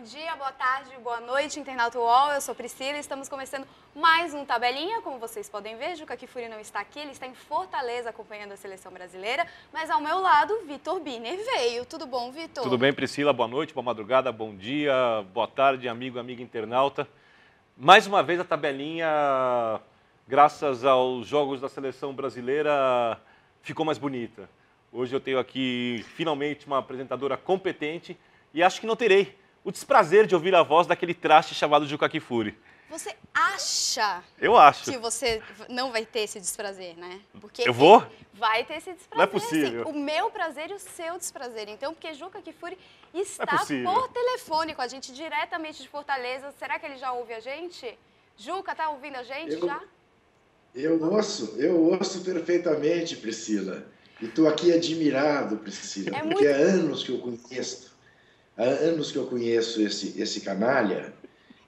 Bom dia, boa tarde, boa noite, internauta UOL. Eu sou Priscila e estamos começando mais um Tabelinha. Como vocês podem ver, Juca Kfouri não está aqui, ele está em Fortaleza acompanhando a seleção brasileira. Mas ao meu lado, Vitor Biner veio. Tudo bom, Vitor? Tudo bem, Priscila? Boa noite, boa madrugada, bom dia, boa tarde, amigo, amiga internauta. Mais uma vez a tabelinha, graças aos jogos da seleção brasileira, ficou mais bonita. Hoje eu tenho aqui, finalmente, uma apresentadora competente e acho que não terei o desprazer de ouvir a voz daquele traste chamado Juca Kfouri. Você acha Eu acho. que você não vai ter esse desprazer, né? Porque eu vou? Vai ter esse desprazer. Não é possível. Sim. O meu prazer e o seu desprazer. Então, porque Juca Kfouri está possível. por telefone com a gente, diretamente de Fortaleza. Será que ele já ouve a gente? Juca, tá ouvindo a gente já? Eu ouço perfeitamente, Priscila. E estou aqui admirado, Priscila, porque há anos que eu conheço esse canalha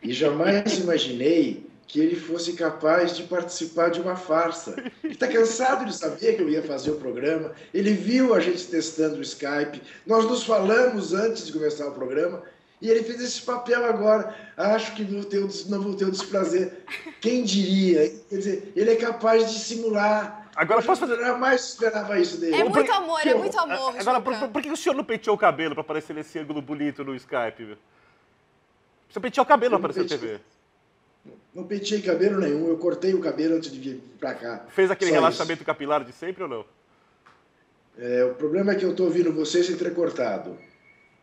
e jamais imaginei que ele fosse capaz de participar de uma farsa. Ele está cansado de saber que eu ia fazer o programa, ele viu a gente testando o Skype, nós nos falamos antes de começar o programa e ele fez esse papel agora. Acho que não vou ter o desprazer. Quem diria? Quer dizer, ele é capaz de simular. Agora posso fazer... Eu jamais esperava isso dele. É muito amor, é muito amor, Agora, Juca. por que o senhor não penteou o cabelo para aparecer nesse ângulo bonito no Skype? Viu? O senhor penteou o cabelo para aparecer na TV. Não penteei cabelo nenhum, eu cortei o cabelo antes de vir para cá. Fez aquele Só relaxamento isso. capilar de sempre ou não? O problema é que eu estou ouvindo vocês entrecortado.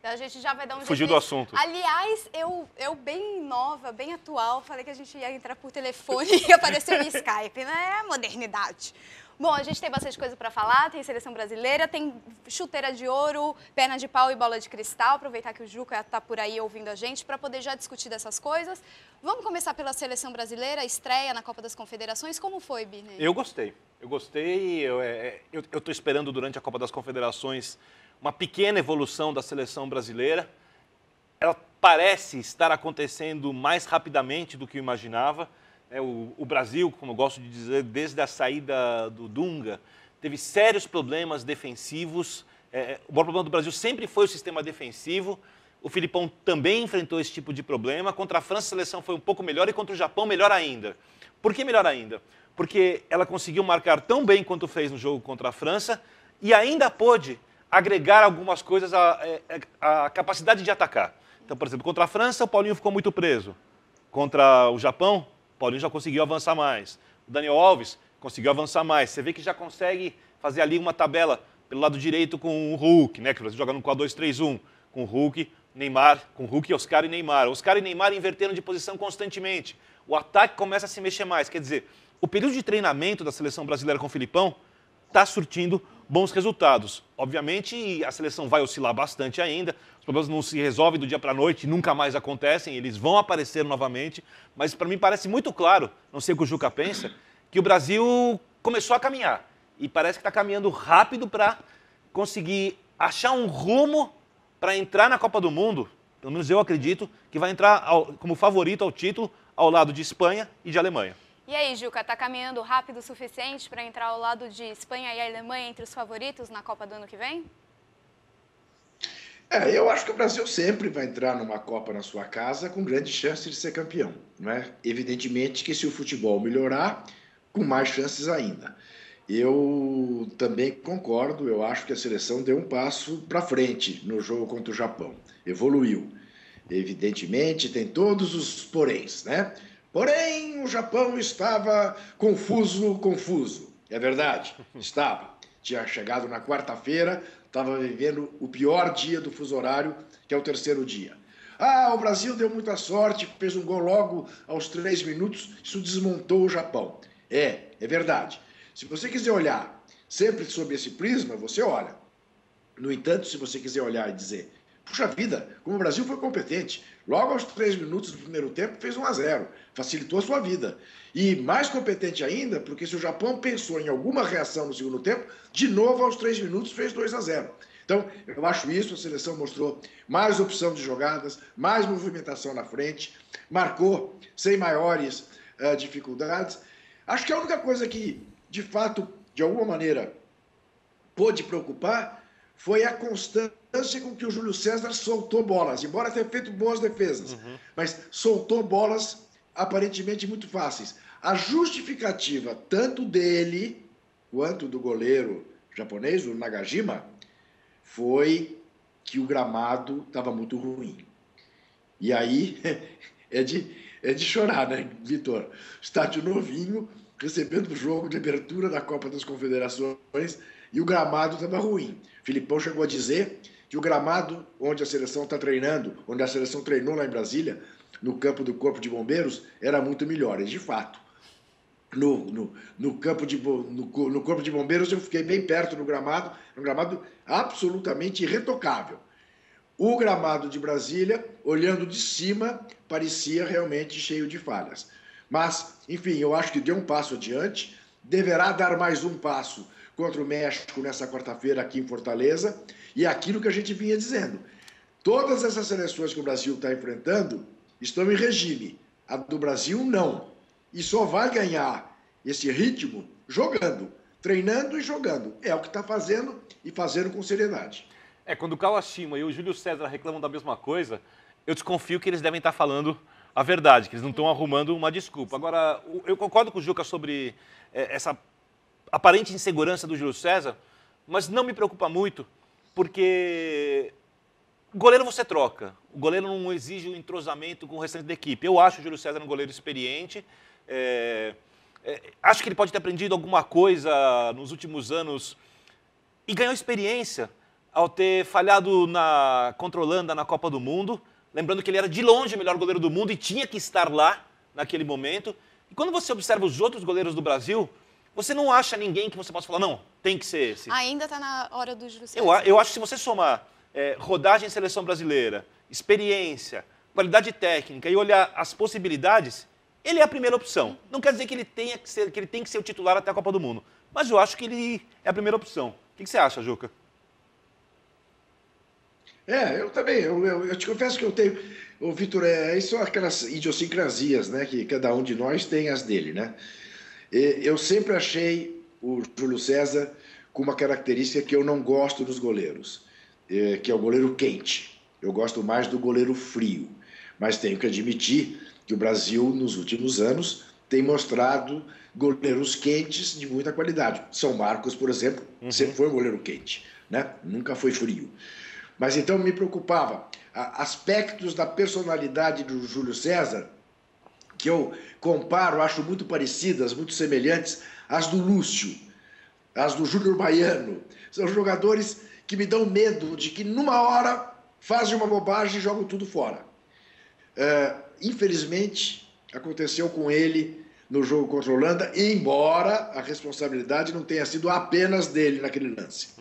A gente já vai dar um Fugiu do assunto. Aliás, eu bem nova, bem atual, falei que a gente ia entrar por telefone e apareceu no Skype, né? Modernidade. Bom, a gente tem bastante coisa para falar, tem seleção brasileira, tem chuteira de ouro, perna de pau e bola de cristal. Aproveitar que o Juca está por aí ouvindo a gente para poder já discutir dessas coisas. Vamos começar pela seleção brasileira, estreia na Copa das Confederações. Como foi, Biner? Eu gostei. Eu estou esperando durante a Copa das Confederações uma pequena evolução da seleção brasileira. Ela parece estar acontecendo mais rapidamente do que eu imaginava. O Brasil, como eu gosto de dizer, desde a saída do Dunga, teve sérios problemas defensivos. O maior problema do Brasil sempre foi o sistema defensivo. O Filipão também enfrentou esse tipo de problema. Contra a França, a seleção foi um pouco melhor e contra o Japão, melhor ainda. Por que melhor ainda? Porque ela conseguiu marcar tão bem quanto fez no jogo contra a França e ainda pôde agregar algumas coisas à capacidade de atacar. Então, por exemplo, contra a França, o Paulinho ficou muito preso. Contra o Japão, o Paulinho já conseguiu avançar mais. O Daniel Alves conseguiu avançar mais. Você vê que já consegue fazer ali uma tabela pelo lado direito com o Hulk, né? Que o Brasil joga no 4-2-3-1, com o Hulk, Neymar, com o Hulk, Oscar e Neymar. Oscar e Neymar invertendo de posição constantemente. O ataque começa a se mexer mais. Quer dizer, o período de treinamento da seleção brasileira com o Filipão está surtindo bons resultados. Obviamente, a seleção vai oscilar bastante ainda, os problemas não se resolvem do dia para a noite, nunca mais acontecem, eles vão aparecer novamente, mas para mim parece muito claro, não sei o que o Juca pensa, que o Brasil começou a caminhar e parece que está caminhando rápido para conseguir achar um rumo para entrar na Copa do Mundo, pelo menos eu acredito, que vai entrar como favorito ao título ao lado de Espanha e de Alemanha. E aí, Juca, tá caminhando rápido o suficiente para entrar ao lado de Espanha e Alemanha entre os favoritos na Copa do ano que vem? Eu acho que o Brasil sempre vai entrar numa Copa na sua casa com grande chance de ser campeão, não é? Evidentemente que se o futebol melhorar, com mais chances ainda. Eu também concordo, eu acho que a seleção deu um passo para frente no jogo contra o Japão, evoluiu. Evidentemente tem todos os poréns, né? Porém, o Japão estava confuso. É verdade, estava. Tinha chegado na quarta-feira, estava vivendo o pior dia do fuso horário, que é o terceiro dia. O Brasil deu muita sorte, fez um gol logo aos 3 minutos, isso desmontou o Japão. É verdade. Se você quiser olhar sempre sob esse prisma, você olha. No entanto, se você quiser olhar e dizer, puxa vida, como o Brasil foi competente, logo aos 3 minutos do primeiro tempo fez 1-0, facilitou a sua vida. E mais competente ainda, porque se o Japão pensou em alguma reação no segundo tempo, de novo aos 3 minutos fez 2-0. Então, eu acho isso, a seleção mostrou mais opção de jogadas, mais movimentação na frente, marcou sem maiores dificuldades. Acho que a única coisa que, de fato, de alguma maneira, pôde preocupar foi a constância com que o Júlio César soltou bolas, embora tenha feito boas defesas, mas soltou bolas aparentemente muito fáceis. A justificativa, tanto dele quanto do goleiro japonês, o Nagajima, foi que o gramado estava muito ruim. E aí é de chorar, né, Vitor? Estádio novinho, recebendo o jogo de abertura da Copa das Confederações e o gramado estava ruim. Filipão chegou a dizer que o gramado onde a seleção está treinando, onde a seleção treinou lá em Brasília, no campo do Corpo de Bombeiros, era muito melhor. E, de fato, no Corpo de Bombeiros eu fiquei bem perto do gramado, um gramado absolutamente irretocável. O gramado de Brasília, olhando de cima, parecia realmente cheio de falhas. Mas, enfim, eu acho que deu um passo adiante, deverá dar mais um passo contra o México nessa quarta-feira aqui em Fortaleza, e aquilo que a gente vinha dizendo. Todas essas seleções que o Brasil está enfrentando estão em regime. A do Brasil, não. E só vai ganhar esse ritmo jogando, treinando e jogando. É o que está fazendo e fazendo com seriedade. Quando o Kawashima e o Júlio César reclamam da mesma coisa, eu desconfio que eles devem estar falando a verdade, que eles não estão arrumando uma desculpa. Agora, eu concordo com o Juca sobre essa aparente insegurança do Júlio César, mas não me preocupa muito, porque o goleiro você troca. O goleiro não exige um entrosamento com o restante da equipe. Eu acho o Júlio César um goleiro experiente. Acho que ele pode ter aprendido alguma coisa nos últimos anos e ganhou experiência ao ter falhado contra a Holanda na Copa do Mundo. Lembrando que ele era de longe o melhor goleiro do mundo e tinha que estar lá naquele momento. E quando você observa os outros goleiros do Brasil, você não acha ninguém que você possa falar, não, tem que ser esse. Ainda está na hora do Júlio César. Eu acho que se você somar rodagem em seleção brasileira, experiência, qualidade técnica e olhar as possibilidades, ele é a primeira opção. Não quer dizer que ele tem que ser o titular até a Copa do Mundo, mas eu acho que ele é a primeira opção. O que você acha, Juca? Eu também. Eu te confesso que eu tenho... Ô, Vitor, isso são aquelas idiosincrasias, né? Que cada um de nós tem as dele, né? Eu sempre achei o Júlio César com uma característica que eu não gosto dos goleiros, que é o goleiro quente. Eu gosto mais do goleiro frio. Mas tenho que admitir que o Brasil, nos últimos anos, tem mostrado goleiros quentes de muita qualidade. São Marcos, por exemplo, sempre foi um goleiro quente, né? Nunca foi frio. Mas então me preocupava aspectos da personalidade do Júlio César que eu comparo, acho muito parecidas, muito semelhantes às do Lúcio, às do Júnior Baiano. São jogadores que me dão medo de que numa hora fazem uma bobagem e jogam tudo fora. Infelizmente, aconteceu com ele no jogo contra a Holanda, embora a responsabilidade não tenha sido apenas dele naquele lance.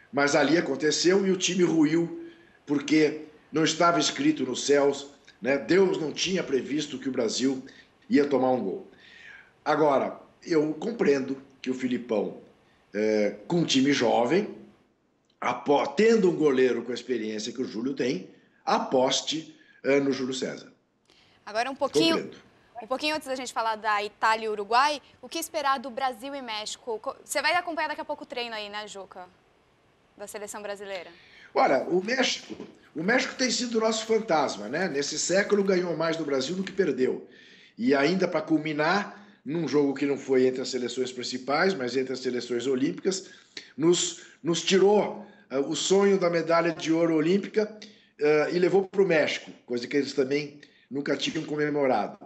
Mas ali aconteceu e o time ruiu, porque não estava escrito nos céus, né? Deus não tinha previsto que o Brasil ia tomar um gol. Agora, eu compreendo que o Filipão, com um time jovem, tendo um goleiro com a experiência que o Júlio tem, aposte no Júlio César. Agora um pouquinho antes da gente falar da Itália e Uruguai, o que esperar do Brasil e México? Você vai acompanhar daqui a pouco o treino aí, né, Juca? Da seleção brasileira. Olha, o México tem sido o nosso fantasma, né? Nesse século ganhou mais do Brasil do que perdeu. E ainda para culminar, num jogo que não foi entre as seleções principais, mas entre as seleções olímpicas, nos tirou o sonho da medalha de ouro olímpica e levou para o México, coisa que eles também nunca tinham comemorado.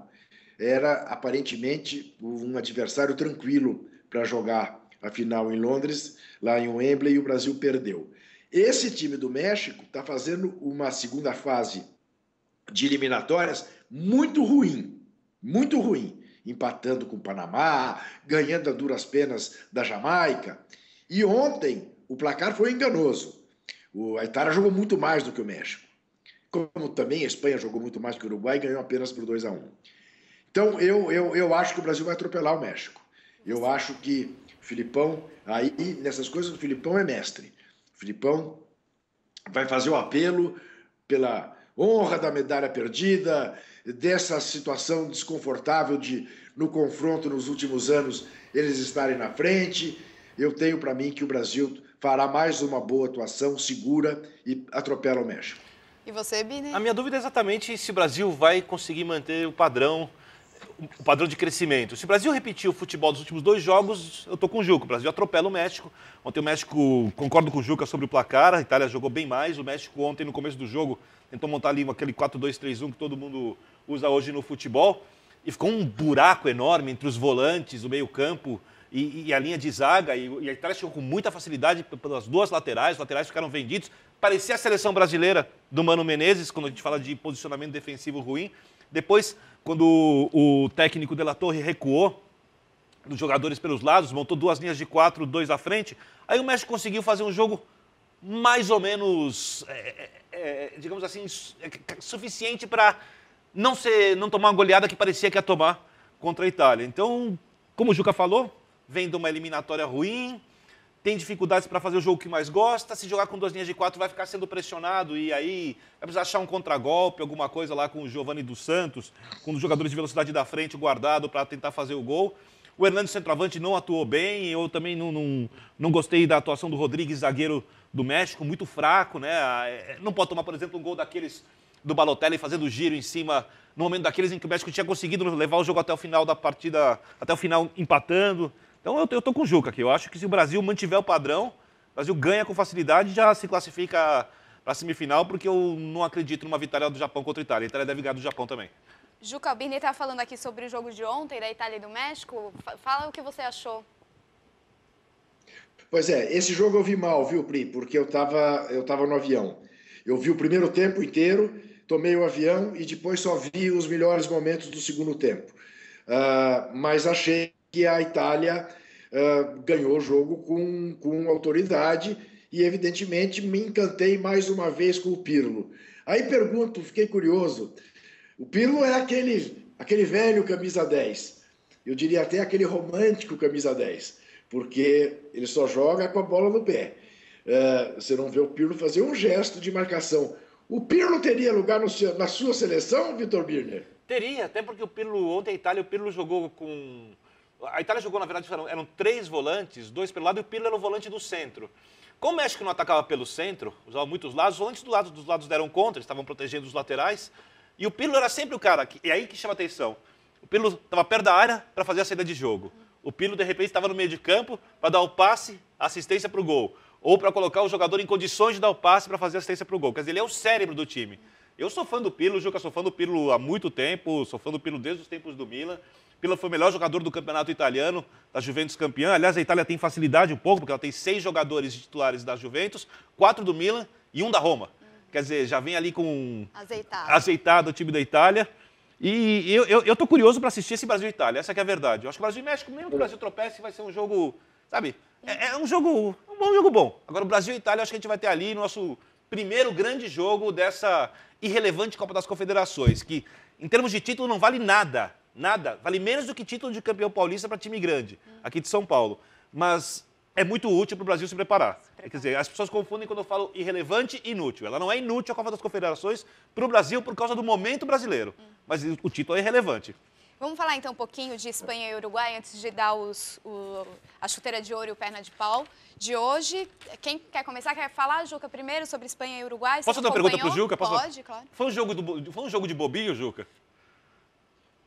Era, aparentemente, um adversário tranquilo para jogar a final em Londres, lá em Wembley, e o Brasil perdeu. Esse time do México está fazendo uma segunda fase de eliminatórias muito ruim, empatando com o Panamá, ganhando a duras penas da Jamaica. E ontem o placar foi enganoso. A Itália jogou muito mais do que o México. Como também a Espanha jogou muito mais que o Uruguai e ganhou apenas por 2-1. Então eu acho que o Brasil vai atropelar o México. Eu acho que o Filipão, aí nessas coisas o Filipão é mestre. O Filipão vai fazer o apelo pela honra da medalha perdida, dessa situação desconfortável de, no confronto nos últimos anos, eles estarem na frente. Eu tenho para mim que o Brasil fará mais uma boa atuação, segura e atropela o México. E você, Bini? A minha dúvida é exatamente se o Brasil vai conseguir manter o padrão de crescimento. Se o Brasil repetir o futebol dos últimos 2 jogos, eu estou com o Juca. O Brasil atropela o México. Ontem o México, concordo com o Juca sobre o placar, a Itália jogou bem mais. O México ontem, no começo do jogo, tentou montar ali aquele 4-2-3-1 que todo mundo usa hoje no futebol. E ficou um buraco enorme entre os volantes, o meio-campo e a linha de zaga. E a Itália chegou com muita facilidade pelas 2 laterais. Os laterais ficaram vendidos. Parecia a seleção brasileira do Mano Menezes, quando a gente fala de posicionamento defensivo ruim. Depois, quando o técnico De La Torre recuou dos jogadores pelos lados, montou 2 linhas de 4, 2 à frente, aí o México conseguiu fazer um jogo mais ou menos, digamos assim, suficiente para não tomar uma goleada que parecia que ia tomar contra a Itália. Então, como o Juca falou, vem de uma eliminatória ruim, tem dificuldades para fazer o jogo que mais gosta, se jogar com 2 linhas de 4 vai ficar sendo pressionado e aí vai precisar achar um contragolpe, alguma coisa lá com o Giovani dos Santos, com os jogadores de velocidade da frente guardado para tentar fazer o gol. O Hernando centroavante não atuou bem, eu também não gostei da atuação do Rodrigues, zagueiro do México, muito fraco, né? Não pode tomar, por exemplo, um gol daqueles do Balotelli fazendo giro em cima, no momento daqueles em que o México tinha conseguido levar o jogo até o final da partida, até o final empatando. Então eu estou com o Juca aqui. Eu acho que se o Brasil mantiver o padrão, o Brasil ganha com facilidade e já se classifica para a semifinal, porque eu não acredito numa vitória do Japão contra a Itália. A Itália deve ganhar do Japão também. Juca, o Bini estava falando aqui sobre o jogo de ontem, da Itália e do México. Fala o que você achou. Pois é, esse jogo eu vi mal, viu, Pri? Porque eu tava no avião. Eu vi o primeiro tempo inteiro, tomei o avião e depois só vi os melhores momentos do segundo tempo. Mas achei que a Itália ganhou o jogo com autoridade e, evidentemente, me encantei mais uma vez com o Pirlo. Aí pergunto, fiquei curioso, o Pirlo é aquele velho camisa 10, eu diria até aquele romântico camisa 10, porque ele só joga com a bola no pé. Você não vê o Pirlo fazer um gesto de marcação. O Pirlo teria lugar na sua seleção, Vitor Birner? Teria, até porque o Pirlo, ontem a Itália, o Pirlo jogou com... A Itália jogou, na verdade, eram 3 volantes, 2 pelo lado, e o Pirlo era o volante do centro. Como o México não atacava pelo centro, usava muitos lados, os volantes dos lados deram contra, eles estavam protegendo os laterais, e o Pirlo era sempre o cara, é aí que chama atenção. O Pirlo estava perto da área para fazer a saída de jogo. O Pirlo, de repente, estava no meio de campo para dar o passe, a assistência para o gol. Ou para colocar o jogador em condições de dar o passe para fazer a assistência para o gol. Quer dizer, ele é o cérebro do time. Eu sou fã do Pirlo, Juca, sou fã do Pirlo há muito tempo, sou fã do Pirlo desde os tempos do Milan. Pirlo foi o melhor jogador do campeonato italiano, da Juventus campeã. Aliás, a Itália tem facilidade um pouco, porque ela tem 6 jogadores titulares da Juventus, 4 do Milan e 1 da Roma. Quer dizer, já vem ali com azeitado o time da Itália. E eu tô curioso para assistir esse Brasil e Itália, essa que é a verdade. Eu acho que o Brasil e México, mesmo que o Brasil tropece, vai ser um jogo, sabe? Um jogo bom. Agora, o Brasil e Itália, eu acho que a gente vai ter ali nosso primeiro grande jogo dessa irrelevante Copa das Confederações, que, em termos de título, não vale nada. Nada. Vale menos do que título de campeão paulista para time grande, aqui de São Paulo. Mas é muito útil para o Brasil se preparar. Quer dizer, as pessoas confundem quando eu falo irrelevante e inútil. Ela não é inútil a Copa das Confederações para o Brasil por causa do momento brasileiro. Mas o título é irrelevante. Vamos falar então um pouquinho de Espanha e Uruguai antes de dar a chuteira de ouro e o perna de pau de hoje. Quem quer começar? Quer falar, Juca, primeiro sobre Espanha e Uruguai? Posso dar uma pergunta para o Juca? Pode, claro. Foi um jogo de bobinho, Juca?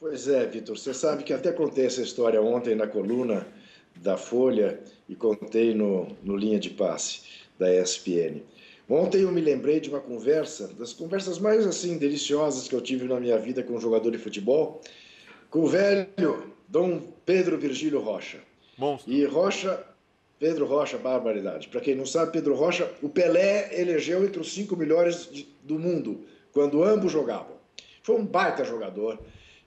Pois é, Vitor. Você sabe que até contei essa história ontem na coluna da Folha e contei no Linha de Passe da ESPN. Ontem eu me lembrei de uma conversa, das conversas mais assim deliciosas que eu tive na minha vida com um jogador de futebol, com o velho Dom Pedro Virgílio Rocha. Monstro. E Pedro Rocha, barbaridade. Para quem não sabe, Pedro Rocha, o Pelé elegeu entre os 5 melhores do mundo, quando ambos jogavam. Foi um baita jogador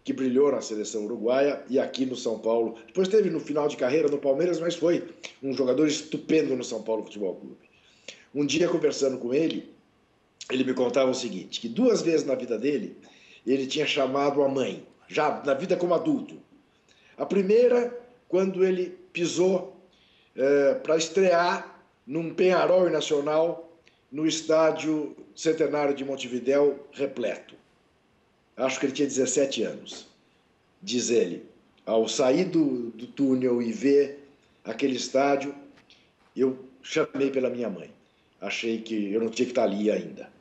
que brilhou na seleção uruguaia e aqui no São Paulo. Depois teve no final de carreira no Palmeiras, mas foi um jogador estupendo no São Paulo Futebol Clube. Um dia, conversando com ele me contava o seguinte, que 2 vezes na vida dele, ele tinha chamado a mãe, já na vida como adulto. A primeira, quando ele pisou para estrear num Peñarol Nacional no estádio Centenário de Montevidéu, repleto. Acho que ele tinha 17 anos. Diz ele, ao sair do túnel e ver aquele estádio, eu chamei pela minha mãe. Achei que eu não tinha que estar ali ainda.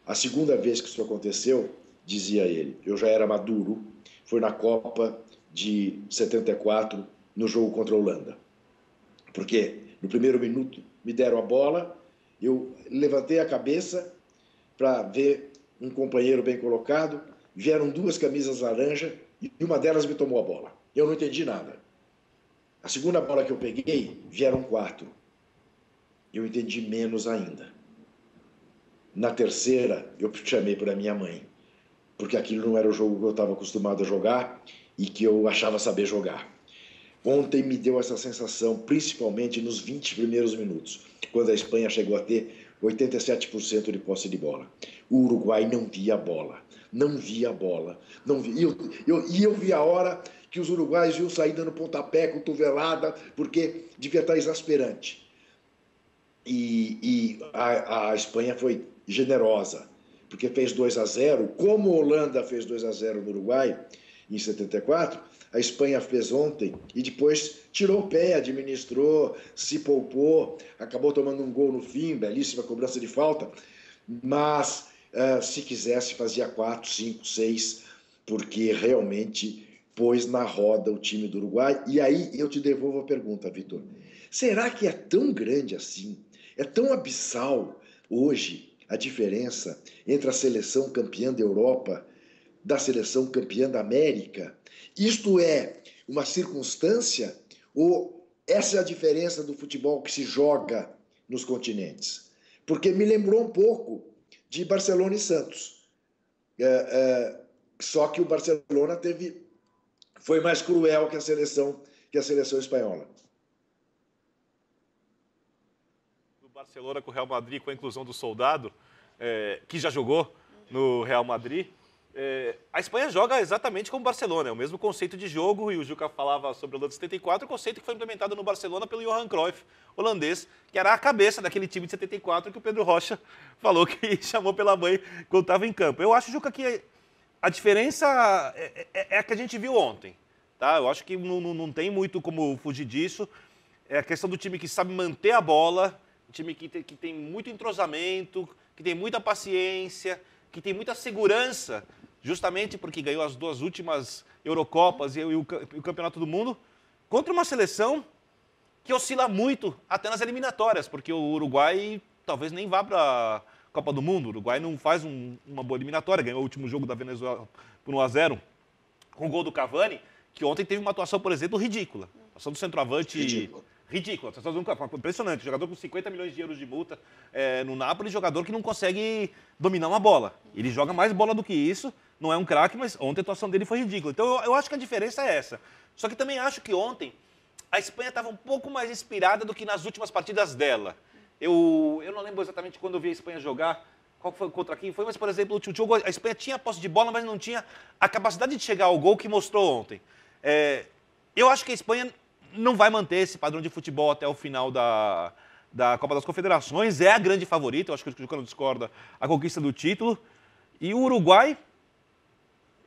A segunda vez que isso aconteceu, dizia ele, eu já era maduro, foi na Copa de 74, no jogo contra a Holanda. Porque no primeiro minuto me deram a bola, eu levantei a cabeça para ver um companheiro bem colocado, vieram 2 camisas laranja e uma delas me tomou a bola. Eu não entendi nada. A segunda bola que eu peguei, vieram 4. Eu entendi menos ainda. Na terceira, eu chamei para minha mãe, porque aquilo não era o jogo que eu estava acostumado a jogar e que eu achava saber jogar. Ontem me deu essa sensação, principalmente nos 20 primeiros minutos, quando a Espanha chegou a ter 87% de posse de bola. O Uruguai não via a bola, não via a bola. Não via. E eu vi a hora que os uruguaios iam sair dando pontapé, cotovelada, porque devia estar exasperante. E a Espanha foi generosa, porque fez 2-0, como a Holanda fez 2-0 no Uruguai, em 74, a Espanha fez ontem e depois tirou o pé, administrou, se poupou, acabou tomando um gol no fim, belíssima cobrança de falta, mas se quisesse fazia 4, 5, 6, porque realmente pôs na roda o time do Uruguai. E aí eu te devolvo a pergunta, Vitor. Será que é tão grande assim, é tão abissal hoje a diferença entre a seleção campeã da Europa da seleção campeã da América? Isto é uma circunstância ou essa é a diferença do futebol que se joga nos continentes? Porque me lembrou um pouco de Barcelona e Santos. Só que o Barcelona foi mais cruel que a seleção espanhola. Do Barcelona com o Real Madrid, com a inclusão do Soldado, que já jogou no Real Madrid, a Espanha joga exatamente como o Barcelona, é o mesmo conceito de jogo, e o Juca falava sobre o Holanda de 74, o conceito que foi implementado no Barcelona pelo Johan Cruyff, holandês, que era a cabeça daquele time de 74 que o Pedro Rocha falou que chamou pela mãe quando estava em campo. Eu acho, Juca, que a diferença é a que a gente viu ontem. Tá? Eu acho que não tem muito como fugir disso. É a questão do time que sabe manter a bola, um time que tem muito entrosamento, que tem muita paciência, que tem muita segurança, justamente porque ganhou as 2 últimas Eurocopas e o Campeonato do Mundo, contra uma seleção que oscila muito até nas eliminatórias, porque o Uruguai talvez nem vá para a Copa do Mundo. O Uruguai não faz uma boa eliminatória, ganhou o último jogo da Venezuela por 1-0, com o gol do Cavani, que ontem teve uma atuação, por exemplo, ridícula. A atuação do centroavante... Ridícula. Impressionante. Jogador com 50 milhões de euros de multa no Napoli, jogador que não consegue dominar uma bola. Ele joga mais bola do que isso, não é um craque, mas ontem a atuação dele foi ridícula. Então eu acho que a diferença é essa. Só que também acho que ontem a Espanha estava um pouco mais inspirada do que nas últimas partidas dela. Eu não lembro exatamente quando eu vi a Espanha jogar, qual foi contra quem foi, mas, por exemplo, o jogo, a Espanha tinha a posse de bola, mas não tinha a capacidade de chegar ao gol que mostrou ontem. Eu acho que a Espanha não vai manter esse padrão de futebol até o final da Copa das Confederações, é a grande favorita, eu acho que o Juca não discorda, a conquista do título. E o Uruguai,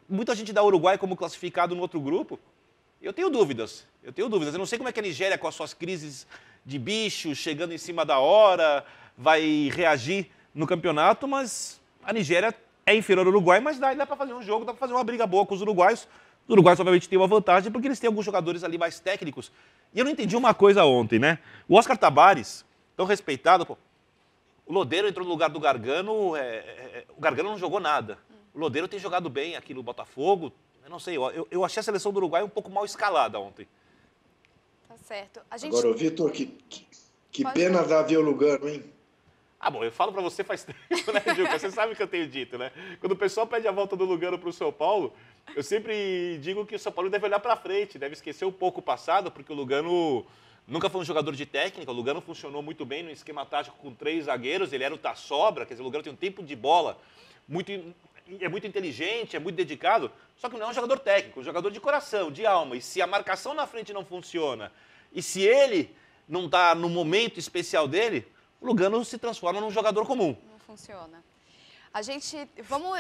muita gente dá o Uruguai como classificado no outro grupo, eu tenho dúvidas. Eu não sei como é que a Nigéria, com as suas crises de bicho, chegando em cima da hora, vai reagir no campeonato, mas a Nigéria é inferior ao Uruguai, mas dá para fazer um jogo, dá para fazer uma briga boa com os uruguaios. Os uruguaios, obviamente, têm uma vantagem porque eles têm alguns jogadores ali mais técnicos. E eu não entendi uma coisa ontem, né? O Oscar Tabares, tão respeitado, pô, o Lodeiro entrou no lugar do Gargano, o Gargano não jogou nada. O Lodeiro tem jogado bem aqui no Botafogo. Eu não sei, eu achei a seleção do Uruguai um pouco mal escalada ontem. Tá certo. Agora, Vitor, que pena dar ver o Lugano, hein? Ah, bom, eu falo pra você faz tempo, né, Juca? Você sabe o que eu tenho dito, né? Quando o pessoal pede a volta do Lugano pro São Paulo, eu sempre digo que o São Paulo deve olhar pra frente, deve esquecer um pouco o passado, porque o Lugano nunca foi um jogador de técnica, o Lugano funcionou muito bem no esquema tático com 3 zagueiros, ele era o Tassobra, quer dizer, o Lugano tem um tempo de bola, é muito inteligente, é muito dedicado, só que não é um jogador técnico, é um jogador de coração, de alma, e se a marcação na frente não funciona, e se ele não tá no momento especial dele, o Lugano se transforma num jogador comum. Não funciona.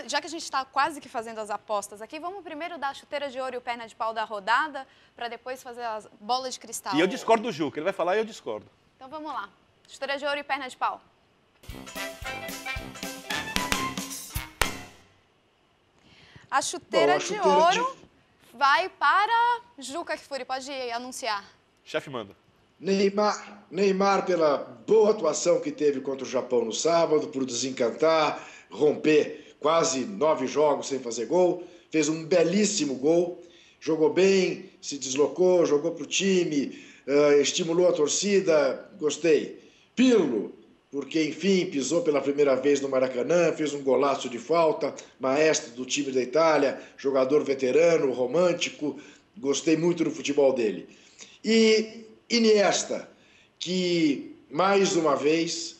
Já que a gente está quase que fazendo as apostas aqui, vamos primeiro dar a chuteira de ouro e o perna de pau da rodada, para depois fazer as bolas de cristal. E eu discordo do Juca, ele vai falar e eu discordo. Então vamos lá. Chuteira de ouro e perna de pau. A chuteira, de ouro vai para Juca Kfouri. Pode anunciar. Chefe manda. Neymar, pela boa atuação que teve contra o Japão no sábado, por desencantar, romper quase 9 jogos sem fazer gol, fez um belíssimo gol, jogou bem, se deslocou, jogou para o time, estimulou a torcida, gostei. Pirlo, porque enfim pisou pela primeira vez no Maracanã, fez um golaço de falta, maestro do time da Itália, jogador veterano, romântico, gostei muito do futebol dele. E Iniesta, que mais uma vez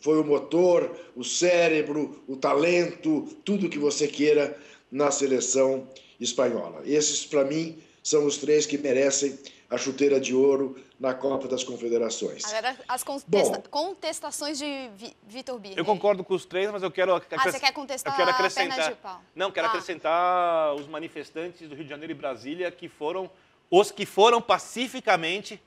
foi o motor, o cérebro, o talento, tudo que você queira na seleção espanhola. Esses, para mim, são os 3 que merecem a chuteira de ouro na Copa das Confederações. Agora, as contestações de Vitor Birner. Eu concordo com os 3, mas eu quero você quer contestar a perna de pau? Não, quero acrescentar os manifestantes do Rio de Janeiro e Brasília que foram os que foram pacificamente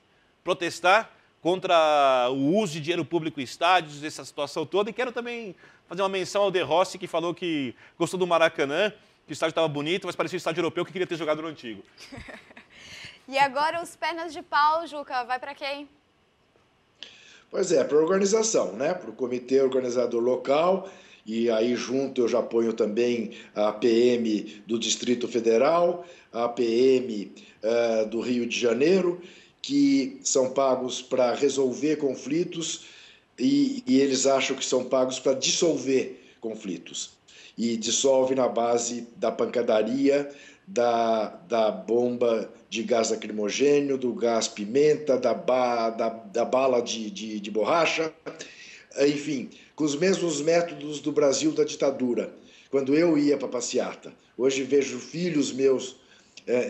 protestar contra o uso de dinheiro público em estádios, essa situação toda. E quero também fazer uma menção ao De Rossi, que falou que gostou do Maracanã, que o estádio estava bonito, mas parecia um estádio europeu que queria ter jogado no antigo. E agora os pernas de pau, Juca, vai para quem? Pois é, para a organização, né? Para o comitê organizador local. E aí junto eu já ponho também a PM do Distrito Federal, a PM do Rio de Janeiro, que são pagos para resolver conflitos e eles acham que são pagos para dissolver conflitos. E dissolve na base da pancadaria, da bomba de gás lacrimogênio, do gás pimenta, da bala de borracha, enfim, com os mesmos métodos do Brasil da ditadura, quando eu ia para a passeata. Hoje vejo filhos meus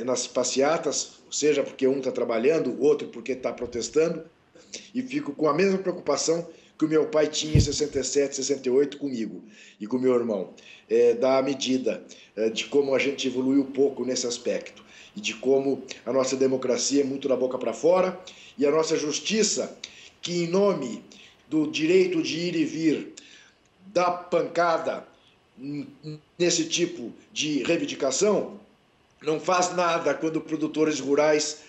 nas passeatas, seja porque um está trabalhando, o outro porque está protestando, e fico com a mesma preocupação que o meu pai tinha em 67, 68 comigo e com o meu irmão, da medida de como a gente evoluiu pouco nesse aspecto e de como a nossa democracia é muito da boca para fora e a nossa justiça, que em nome do direito de ir e vir, dá pancada nesse tipo de reivindicação, não faz nada quando produtores rurais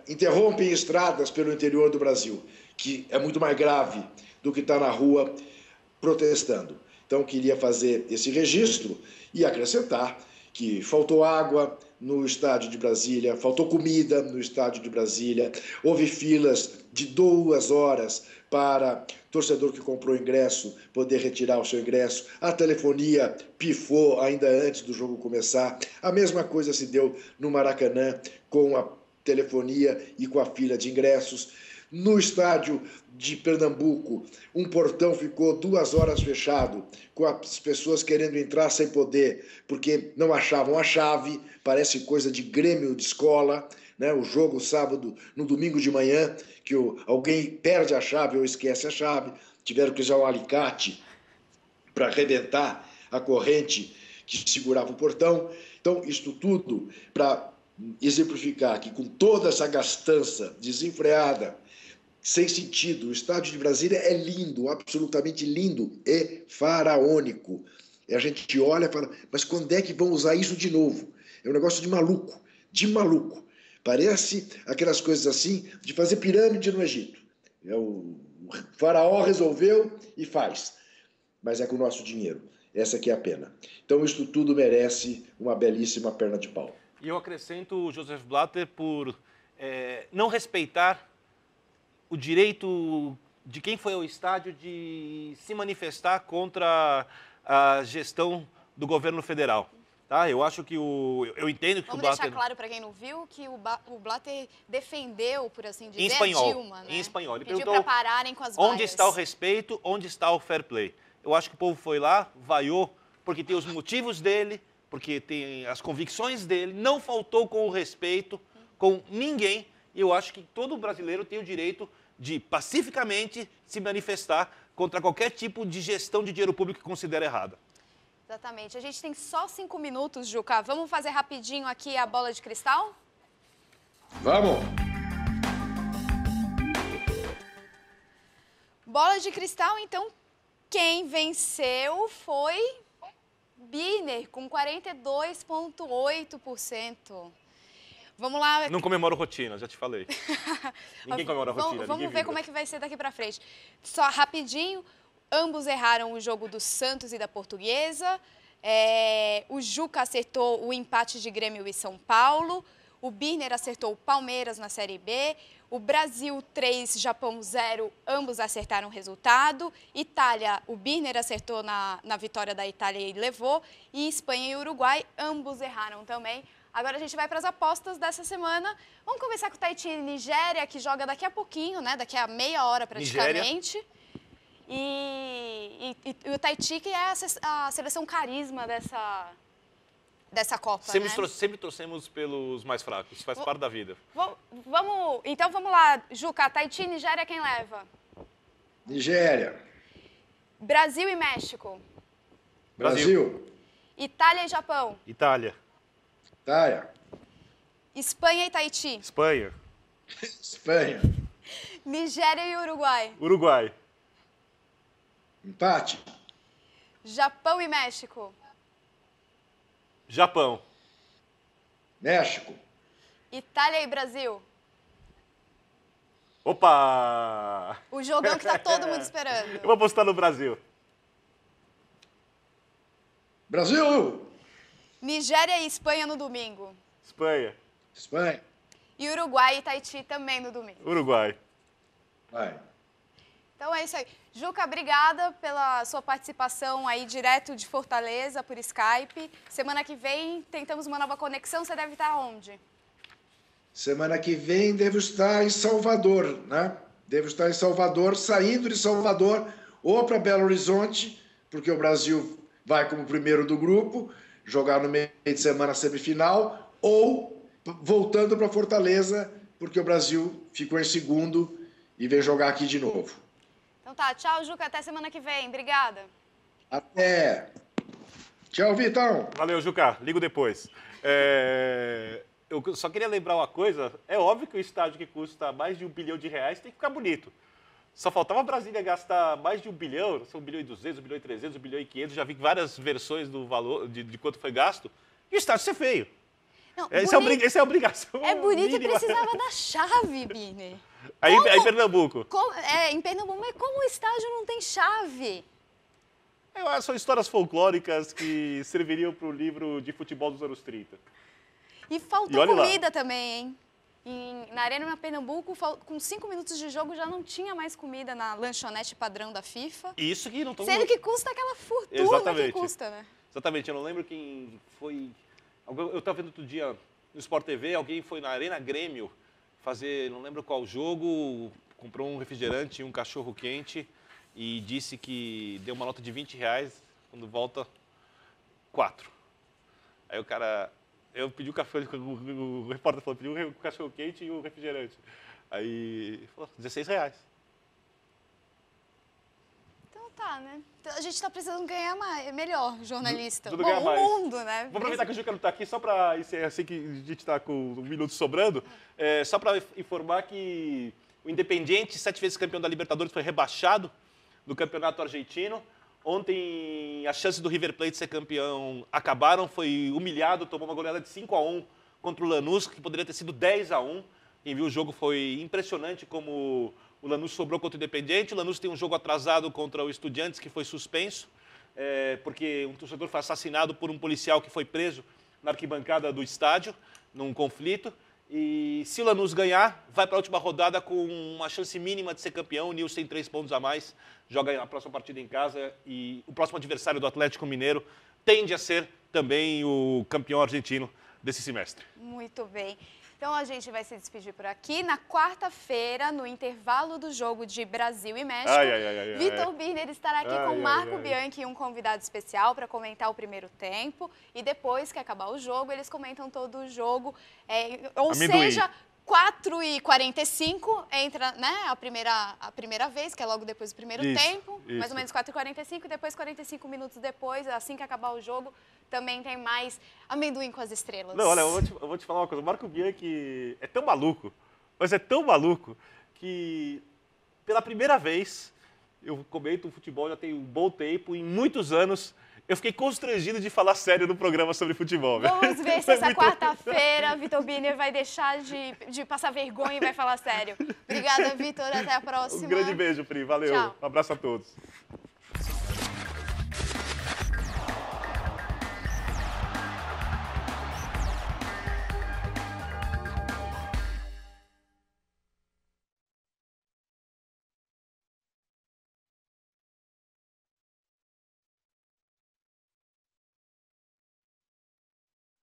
interrompem estradas pelo interior do Brasil, que é muito mais grave do que estar na rua protestando. Então, queria fazer esse registro e acrescentar que faltou água no estádio de Brasília, faltou comida no estádio de Brasília, houve filas de 2 horas para torcedor que comprou ingresso poder retirar o seu ingresso, a telefonia pifou ainda antes do jogo começar, a mesma coisa se deu no Maracanã com a telefonia e com a fila de ingressos. No estádio de Pernambuco, um portão ficou 2 horas fechado, com as pessoas querendo entrar sem poder, porque não achavam a chave, parece coisa de grêmio de escola, né? O jogo sábado, no domingo de manhã, que alguém perde a chave ou esquece a chave, tiveram que usar um alicate para arrebentar a corrente que segurava o portão. Então, isto tudo para exemplificar que com toda essa gastança desenfreada, sem sentido, o estádio de Brasília é lindo, absolutamente lindo e faraônico. E a gente olha e fala, mas quando é que vão usar isso de novo? É um negócio de maluco, de maluco. Parece aquelas coisas assim de fazer pirâmide no Egito. O faraó resolveu e faz, mas é com o nosso dinheiro. Essa aqui é a pena. Então isso tudo merece uma belíssima perna de pau. E eu acrescento o Joseph Blatter por não respeitar o direito de quem foi ao estádio de se manifestar contra a gestão do governo federal. Tá? Eu acho que eu entendo que Vamos o Blatter... deixar claro para quem não viu que o Blatter defendeu, por assim dizer, em espanhol, a Dilma, né? Em espanhol. Ele pediu perguntou para pararem com as onde vaias. está o respeito, onde está o fair play. Eu acho que o povo foi lá, vaiou, porque tem os motivos dele, porque tem as convicções dele, não faltou com o respeito com ninguém. E eu acho que todo brasileiro tem o direito de pacificamente se manifestar contra qualquer tipo de gestão de dinheiro público que considera errada. Exatamente. A gente tem só 5 minutos, Juca. Vamos fazer rapidinho aqui a bola de cristal? Vamos! Bola de cristal, então, quem venceu foi Birner, com 42,8%. Vamos lá. Não comemoro rotina, já te falei. Ninguém comemora rotina. Vamos ver como é que vai ser daqui pra frente. Só rapidinho, ambos erraram o jogo do Santos e da Portuguesa. O Juca acertou o empate de Grêmio e São Paulo. O Birner acertou o Palmeiras na Série B. O Brasil 3, Japão 0, ambos acertaram o resultado. Itália, o Birner acertou na vitória da Itália e levou. E Espanha e Uruguai, ambos erraram também. Agora a gente vai para as apostas dessa semana. Vamos começar com o Tahiti e Nigéria, que joga daqui a pouquinho, né? Daqui a meia hora praticamente. E o Tahiti, que é a seleção carisma dessa Copa, sempre, né? sempre torcemos pelos mais fracos, faz parte da vida. Então vamos lá, Juca, Tahiti e Nigéria, quem leva? Nigéria. Brasil e México. Brasil. Itália e Japão. Itália. Itália. Espanha e Tahiti. Espanha. Espanha. Nigéria e Uruguai. Uruguai. Empate. Japão e México. Japão. México. Itália e Brasil. Opa! O jogão que tá todo mundo esperando. Eu vou apostar no Brasil. Brasil. Nigéria e Espanha no domingo. Espanha. Espanha. E Uruguai e Tahiti também no domingo. Uruguai. Vai. Então é isso aí. Juca, obrigada pela sua participação aí direto de Fortaleza por Skype. Semana que vem tentamos uma nova conexão. Você deve estar onde? Semana que vem devo estar em Salvador, né? Devo estar em Salvador, saindo de Salvador ou para Belo Horizonte, porque o Brasil vai como primeiro do grupo, jogar no meio de semana a semifinal, ou voltando para Fortaleza, porque o Brasil ficou em segundo e vem jogar aqui de novo. Então tá, tchau, Juca, até semana que vem. Obrigada. Até. Tchau, Vitão. Valeu, Juca. Ligo depois. Eu só queria lembrar uma coisa. É óbvio que o estádio que custa mais de R$1 bilhão tem que ficar bonito. Só faltava Brasília gastar mais de R$1 bilhão, são R$1 bilhão e 200, R$1 bilhão e 300, R$1 bilhão e 500. Já vi várias versões do valor, de quanto foi gasto. E o estádio ser feio. Não, Essa é a obrigação. É bonito mínima. e precisava da chave, Birner. Aí em Pernambuco. Em Pernambuco, mas como o estádio não tem chave? São histórias folclóricas que serviriam para o livro de futebol dos anos 30. E faltou olha lá. comida também, hein? Na Arena Pernambuco, com 5 minutos de jogo, já não tinha mais comida na lanchonete padrão da FIFA. Isso que não estão... Sendo que custa aquela fortuna. Exatamente. Que custa, né? Exatamente, eu não lembro quem foi... Eu estava vendo outro dia no Sport TV, alguém foi na Arena Grêmio fazer, não lembro qual jogo, comprou um refrigerante e um cachorro quente e disse que deu uma nota de R$20, quando volta, 4. Aí o cara... Eu pedi o café, o repórter falou, pediu o cachorro quente e o refrigerante. Aí falou, R$16. Então tá, né? Então, a gente tá precisando ganhar melhor, jornalista. Tudo Bom, ganhar o mais. mundo, né? Vou aproveitar que o Juca não está aqui, só para, assim que a gente está com 1 minuto sobrando, só para informar que o Independiente, 7 vezes campeão da Libertadores, foi rebaixado do campeonato argentino. Ontem, as chances do River Plate ser campeão acabaram, foi humilhado, tomou uma goleada de 5-1 contra o Lanús, que poderia ter sido 10-1. Quem viu o jogo foi impressionante como o Lanús sobrou contra o Independiente. O Lanús tem um jogo atrasado contra o Estudiantes, que foi suspenso, porque um torcedor foi assassinado por um policial que foi preso na arquibancada do estádio, num conflito. E se o Lanús ganhar, vai para a última rodada com uma chance mínima de ser campeão. O Nils tem 3 pontos a mais, joga a próxima partida em casa e o próximo adversário do Atlético Mineiro tende a ser também o campeão argentino desse semestre. Muito bem. Então a gente vai se despedir por aqui. Na quarta-feira, no intervalo do jogo de Brasil e México, Vitor Birner estará aqui com Marco Bianchi e um convidado especial para comentar o primeiro tempo. E depois que acabar o jogo, eles comentam todo o jogo. Ou seja, 4h45 entra, né, a primeira vez, que é logo depois do primeiro tempo. Mais ou menos 4h45 e depois 45 minutos depois, assim que acabar o jogo, também tem mais amendoim com as estrelas. Não, olha, eu vou te falar uma coisa. O Marco Bianchi é tão maluco, mas é tão maluco, que pela primeira vez eu comento futebol já tem um bom tempo, em muitos anos eu fiquei constrangido de falar sério no programa sobre futebol. Vamos ver se essa quarta-feira Vitor Birner vai deixar de passar vergonha e vai falar sério. Obrigada, Vitor. Até a próxima. Um grande beijo, Pri. Valeu. Tchau. Um abraço a todos.